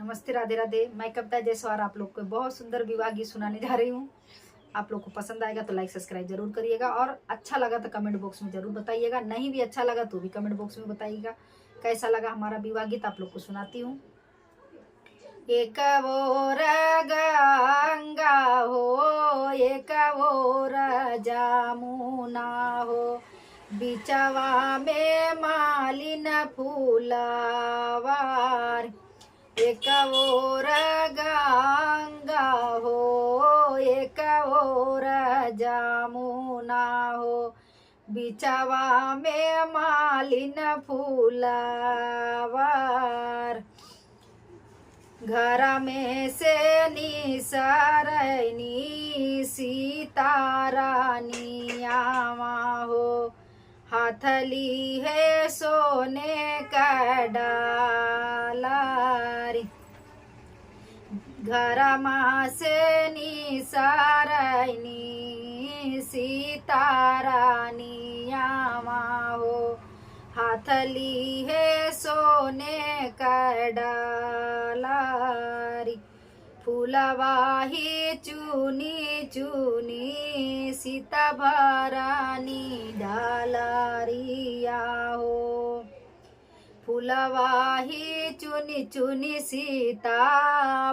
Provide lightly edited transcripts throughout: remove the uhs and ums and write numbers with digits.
नमस्ते, राधे राधे। मैं कविता जायसवाल आप लोग को बहुत सुंदर विवाह गीत सुनाने जा रही हूँ। आप लोग को पसंद आएगा तो लाइक सब्सक्राइब जरूर करिएगा और अच्छा लगा तो कमेंट बॉक्स में जरूर बताइएगा। नहीं भी अच्छा लगा तो भी कमेंट बॉक्स में बताइएगा कैसा लगा हमारा विवाह गीत। आप लोग को सुनाती हूँ। एक ओर गंगा हो, एक ओर जमुना हो, बिचवा में मालिन फूलवार। एक ओर गंगा हो, एक ओर जमुना हो, बिचवा में मालिन फूलवार। घर में से निसरनी सीता रानी आवा हो, हाथ ली है सोने का डालारी। घर में से निसरनी सीता रानी आवा हो, हाथ ली है सोने का डालारी। फूलवाही चुनी चुनी सीता भरानी डालारिया हो, फूलवाही चुनी चुनी सीता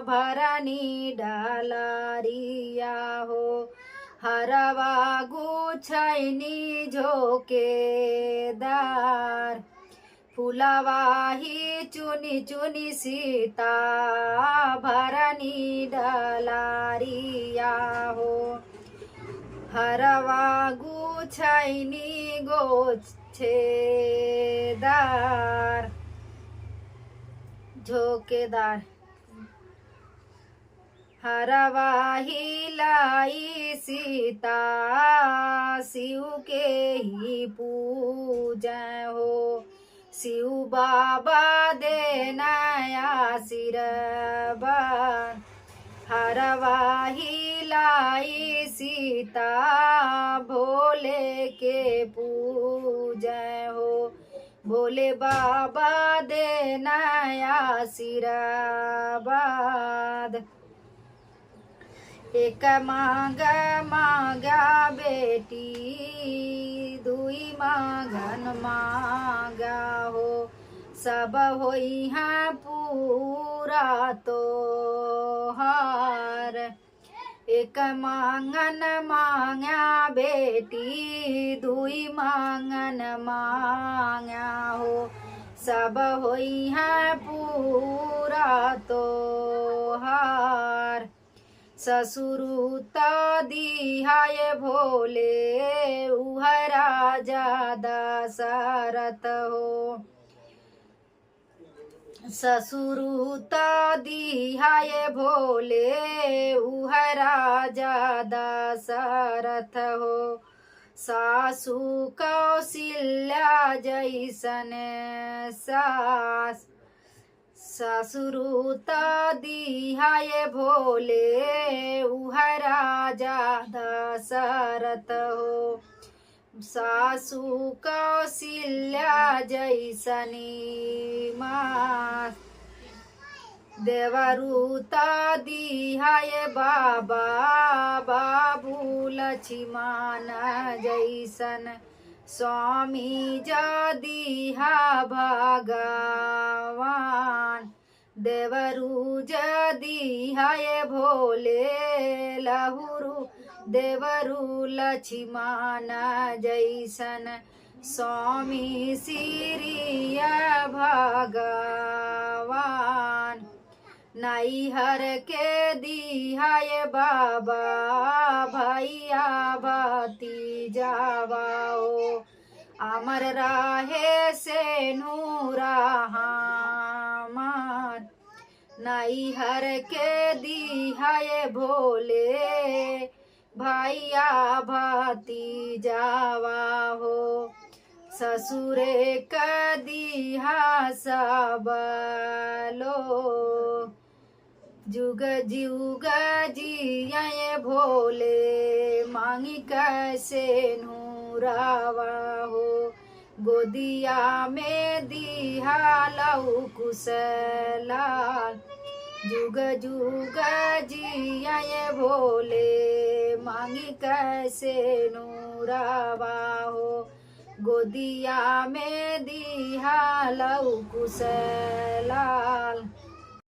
भरानी डालारिया हो। हरवा गुछैनी झोकेदार, फूलवाही चुनी चुनी सीता भरनी डलारिया हो। हरवा गुछैनी गोछेदार झोकेदार। हरवा हिलाई सीता शिव के ही पूजय हो, शिव बाबा देना आशीर्वाद। हरवा हिलाई सीता भोले के पूजय हो, भोले बाबा देना आशीर्वाद। एक मांगा बेटी, दुई मांगन मांगा हो, सब होई है पूरा तो हार। एक मांगन मांगा बेटी, दुई मांगन मांगा हो, सब होई है पूरा तो हार। ससुरुता दिहाय भोले उह राजा दशरथ हो, ससुरुता दिहाय भोले उह राजा दशरथ हो। सासु कौशल्या जैसन सास, ससुरुता दिहाय भोले उह राजा दशरथ हो। सासु कौशल्या जैसनी माँ, देवरुता दिहाय बाबा बाबू लक्ष्मण जैसन। स्वामी जदिहा भगवान, देवरु जदिहाय भोले लहुरु, देवरु लक्ष्मण जैसन। स्वामी श्रीया भगवान, नैहर के दिहाय बाबा भैया भतीजावाओ, अमर राहे से नूरा हमार। नैहर के दिहाय भोले भैया भतीजावा हो, ससुरे कदिहा सब लोग। जुग जुग जिये भोले मांगी कैसे नूरावा हो, गोदिया में दिहा लऊ कुशला। जुग जुग जिया ये भोले, मांगी कैसे नूरावा हो। गोदिया में दिहा लऊ कुशलाल,